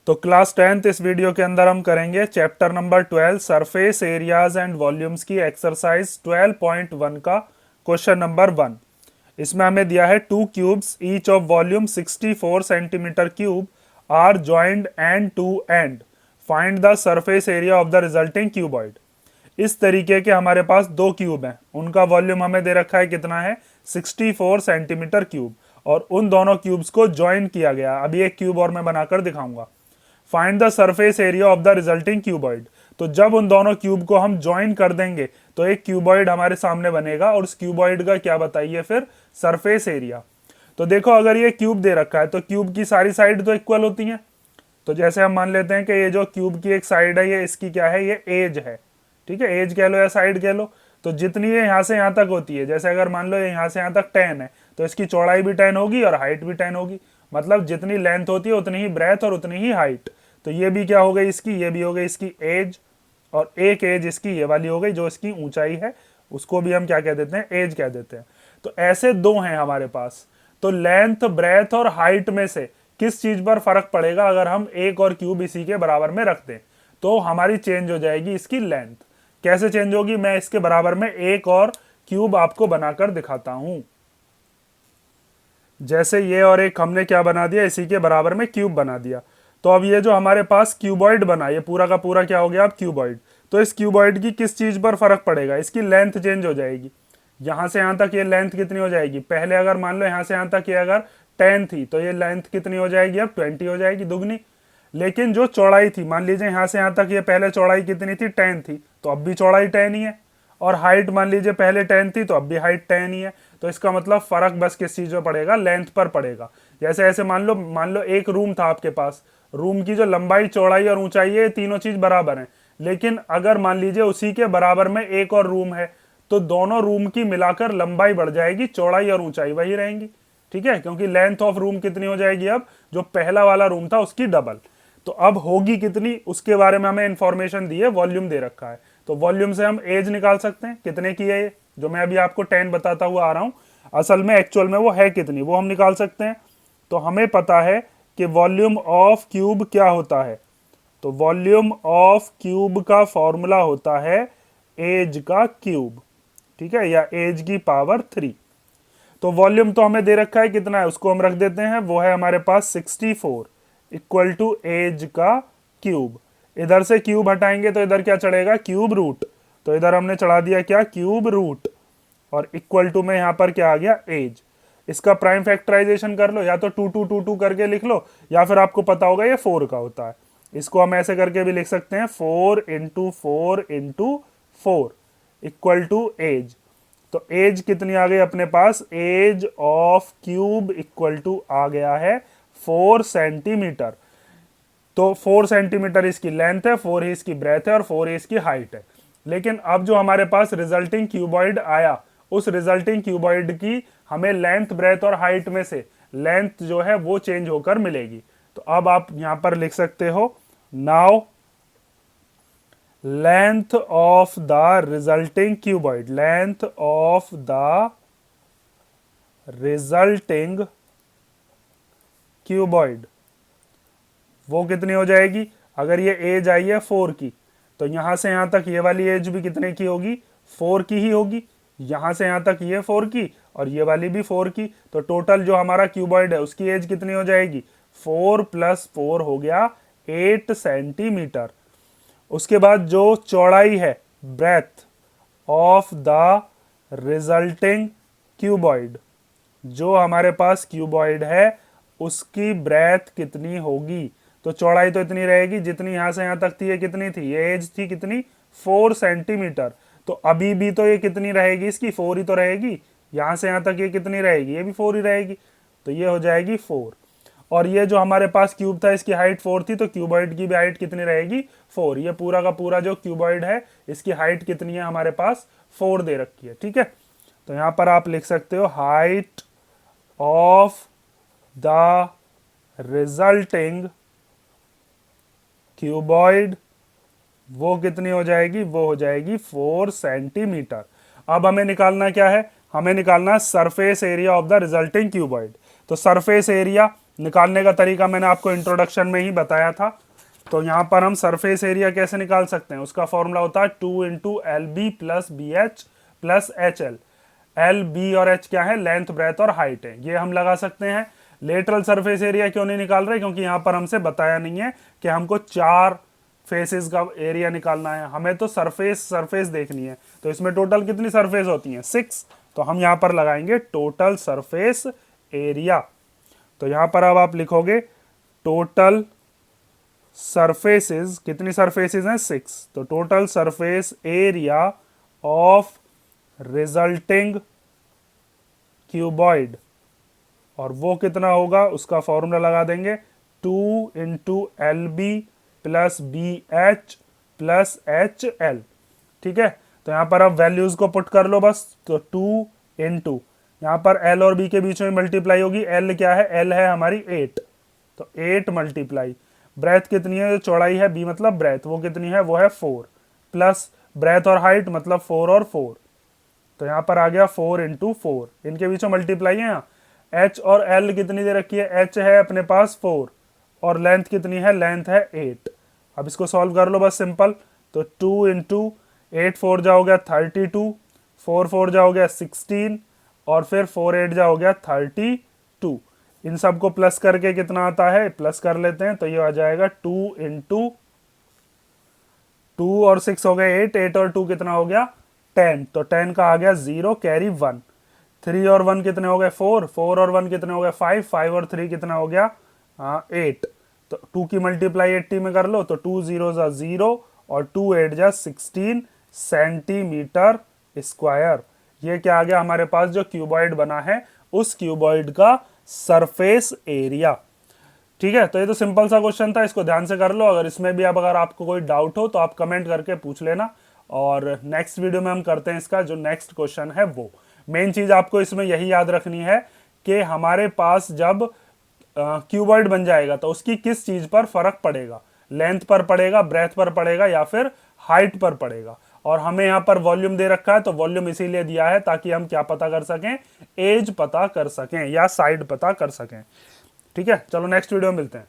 तो class 10th इस video के अंदर हम करेंगे chapter number 12 surface areas and volumes की एक्सरसाइज 12.1 का क्वेश्चन नंबर 1। इसमें हमें दिया है two cubes each of volume 64 centimetre cube are joined end to end, find the surface area of the resulting cuboid. इस तरीके के हमारे पास दो क्यूब हैं, उनका वॉल्यूम हमें दे रखा है कितना है 64 सेंटीमीटर क्यूब, और उन दोनों क्यूब्स को ज्वाइन किया गया। अभी एक क्यूब और मैं बनाकर दिखाऊंगा। Find the surface area of the resulting cuboid. तो जब उन दोनों क्यूब को हम ज्वाइन कर देंगे तो एक क्यूबॉइड हमारे सामने बनेगा, और उस क्यूबॉइड का क्या बताइए फिर सरफेस एरिया। तो देखो, अगर ये क्यूब दे रखा है तो क्यूब की सारी साइड तो इक्वल होती हैं। तो जैसे हम मान लेते हैं कि ये जो क्यूब की एक साइड है, ये इसकी क्या है, ये एज है। ठीक है, एज कह लो या साइड कह लो। तो जितनी ये यहाँ से यहाँ तक होती है, जैसे अगर मान लो ये यहाँ से यहाँ तक 10 है, तो इसकी चौड़ाई भी 10 होगी और हाइट भी 10 होगी। मतलब जितनी लेंथ होती है उतनी ही ब्रेथ और उतनी ही हाइट। तो ये भी क्या हो गई इसकी, ये भी हो गई इसकी एज, और एक एज इसकी ये वाली हो गई जो इसकी ऊंचाई है, उसको भी हम क्या कह देते हैं, एज कह देते हैं। तो ऐसे दो हैं हमारे पास। तो लेंथ, ब्रेथ और हाइट में से किस चीज पर फर्क पड़ेगा अगर हम एक और क्यूब इसी के बराबर में रख दें? तो हमारी चेंज हो जाएगी इसकी लेंथ। कैसे चेंज होगी, मैं इसके बराबर में एक और क्यूब आपको बनाकर दिखाता हूं। जैसे ये और एक हमने क्या बना दिया, इसी के बराबर में क्यूब बना दिया। तो अब ये जो हमारे पास क्यूबॉइड बना, ये पूरा का पूरा क्या हो गया अब क्यूबॉइड। तो इस क्यूबॉइड की किस चीज पर फर्क पड़ेगा, इसकी लेंथ चेंज हो जाएगी। यहां से यहां तक ये लेंथ कितनी हो जाएगी, पहले अगर मान लो यहां से यहां तक ये अगर 10 थी तो ये लेंथ कितनी हो जाएगी, अब 20 हो जाएगी, दुगनी। लेकिन जो चौड़ाई थी, मान लीजिए यहां से यहां तक ये पहले चौड़ाई कितनी थी, 10 थी, तो अब भी चौड़ाई 10 ही है। और हाइट मान लीजिए पहले 10 थी तो अब भी हाइट 10 ही है। तो इसका मतलब फर्क बस किस चीज पर पड़ेगा, लेंथ पर पड़ेगा। जैसे ऐसे मान लो एक रूम था आपके पास, रूम की जो लंबाई, चौड़ाई और ऊंचाई है, तीनों चीज बराबर हैं। लेकिन अगर मान लीजिए उसी के बराबर में एक और रूम है, तो दोनों रूम की मिलाकर लंबाई बढ़ जाएगी, चौड़ाई और ऊंचाई वही रहेंगी। ठीक है, क्योंकि लेंथ ऑफ रूम कितनी हो जाएगी अब, जो पहला वाला रूम था उसकी डबल। तो अब होगी कितनी, उसके बारे में हमें इंफॉर्मेशन दी है, वॉल्यूम दे रखा है। तो वॉल्यूम से हम एज निकाल सकते हैं, कितने की है ये, जो मैं अभी आपको 10 बताता हुआ आ रहा हूं, असल में एक्चुअल में वो है कितनी, वो हम निकाल सकते हैं। तो हमें पता है कि वॉल्यूम ऑफ क्यूब क्या होता है। तो वॉल्यूम ऑफ क्यूब का फॉर्मूला होता है एज का क्यूब। ठीक है, या एज की पावर 3। तो वॉल्यूम तो हमें दे रखा है कितना है, उसको हम रख देते हैं, वो है हमारे पास 64 इक्वल टू एज का क्यूब। इधर से क्यूब हटाएंगे तो इधर क्या चढ़ेगा, क्यूब रूट। तो इधर हमने चढ़ा दिया क्या, क्यूब रूट, और इक्वल टू में यहां पर क्या आ गया, एज। इसका प्राइम फैक्टराइजेशन कर लो, या तो 2 2 2 2 करके लिख लो, या फिर आपको पता होगा ये 4 का होता है। इसको हम ऐसे करके भी लिख सकते हैं, 4 into 4 into 4 equal to edge. तो एज कितनी आ गई अपने पास, edge of cube equal to आ गया है 4 सेंटीमीटर। तो 4 सेंटीमीटर इसकी लेंथ है, 4 ही इसकी ब्रेथ है और 4 ही इसकी हाइट है। लेकिन अब जो हमारे पास रिजल्टिंग क्यूबॉइड आया, उस रिजल्टिंग क्यूबॉइड की हमें लेंथ, ब्रेथ और हाइट में से लेंथ जो है वो चेंज होकर मिलेगी। तो अब आप यहां पर लिख सकते हो, now length of the resulting cuboid, length of the resulting cuboid वो कितनी हो जाएगी। अगर ये एज आई है 4 की, तो यहां से यहां तक ये वाली एज भी कितने की होगी, 4 की ही होगी। यहां से यहां तक ये 4 की और ये वाली भी 4 की। तो टोटल जो हमारा क्यूबॉइड है उसकी एज कितनी हो जाएगी, 4 + 4 हो गया 8 सेंटीमीटर। उसके बाद जो चौड़ाई है, breadth of the resulting cuboid, जो हमारे पास क्यूबॉइड है उसकी ब्रेथ कितनी होगी। तो चौड़ाई तो इतनी रहेगी जितनी यहां से यहां तक थी, ये कितनी थी, ये एज थी कितनी, 4 सेंटीमीटर। तो अभी भी तो ये कितनी रहेगी, इसकी 4 ही तो रहेगी। यहां से यहां तक ये कितनी रहेगी, ये भी 4 ही रहेगी। तो ये हो जाएगी 4। और ये जो हमारे पास क्यूब था इसकी हाइट 4 थी, तो क्यूबॉइड की भी हाइट कितनी रहेगी, 4। ये पूरा का पूरा जो क्यूबॉइड है इसकी हाइट कितनी है हमारे पास, 4 दे रखी है। ठीक है, तो यहां पर आप लिख सकते हो, height of the resulting cuboid वो कितनी हो जाएगी, वो हो जाएगी 4 सेंटीमीटर। अब हमें निकालना क्या है, हमें निकालना surface area of the resulting cuboid. तो सरफेस एरिया निकालने का तरीका मैंने आपको इंट्रोडक्शन में ही बताया था। तो यहाँ पर हम सरफेस एरिया कैसे निकाल सकते हैं, उसका फॉर्मूला होता है 2 into L B plus B H plus H L. L B और एच क्या है, लेंथ ब्रेथ और हाइट है, ये हम लगा सकते हैं। लेटरल सरफेस एरिया क्यों नहीं निकाल रहे, क्योंकि यहाँ पर हमसे बताया नहीं है कि हमको 4 फेसेस का एरिया निकालना है, हमें तो सरफेस देखनी है। तो इसमें टोटल कितनी सरफेस होती हैं, 6। तो हम यहाँ पर लगाएंगे टोटल सरफेस एरिया। तो यहाँ पर अब आप लिखोगे टोटल सरफेसेस, कितनी सरफेसेस हैं, 6। तो total surface area of resulting cuboid, और वो कितना होगा उसका फॉर्मूला लगा देंगे 2 into L B plus B H plus H L. ठीक है, तो यहाँ पर अब वैल्यूज को पुट कर लो बस। तो 2 इंटू, यहाँ पर एल और बी के बीच में मल्टीप्लाई होगी, एल क्या है, एल है हमारी 8, तो 8 मल्टीप्लाई ब्रेथ कितनी है, जो चौड़ाई है, बी मतलब ब्रेथ, वो कितनी है, वो है 4, प्लस ब्रेथ और हाइट मतलब 4 और 4, तो यहाँ पर आ गया 4 इंटू 4, इनके बीच में मल्टीप्लाई है यहाँ। एच और एल कितनी दे रखी है, एच है अपने पास 4 और लेंथ कितनी है, लेंथ है 8। अब इसको सॉल्व कर लो बस सिंपल। तो 2 इंटू 8 4 जा हो गया 32, 4 4 जा हो गया 16 और फिर 4 8 जा हो गया 32। इन सब को प्लस करके कितना आता है, प्लस कर लेते हैं, तो ये आ जाएगा 2 इंटू 2 और 6 हो गए 8, 8 और 2 कितना हो गया 10, तो 10 का आ गया 0 कैरी 1। 3 और 1 कितने हो गए 4, 4 और 1 कितने हो गए 5, 5 और 3 कितना हो गया 8। तो 2 की मल्टीप्लाई 80 में कर लो, तो 2 0 जा 0 और 2 8 जा 16 सेंटीमीटर स्क्वायर। ये क्या आ गया हमारे पास, जो क्यूबॉइड बना है उस क्यूबॉइड का सरफेस एरिया। ठीक है, तो ये तो सिंपल सा क्वेश्चन था, इसको ध्यान से कर लो। अगर इसमें भी अब अगर आपको कोई डाउट हो तो आप कमेंट करके पूछ लेना, और नेक्स्ट वीडियो में हम करते हैं इसका जो नेक्स्ट क्वेश्चन है वो। मेन चीज आपको इसमें यही याद रखनी है कि हमारे पास जब क्यूबॉइड बन जाएगा तो उसकी किस चीज पर फर्क पड़ेगा, लेंथ पर पड़ेगा, ब्रेथ पर पड़ेगा या फिर हाइट पर पड़ेगा। और हमें यहाँ पर वॉल्यूम दे रखा है, तो वॉल्यूम इसीलिए दिया है ताकि हम क्या पता कर सकें, एज पता कर सकें या साइड पता कर सकें। ठीक है, चलो नेक्स्ट वीडियो में मिलते हैं।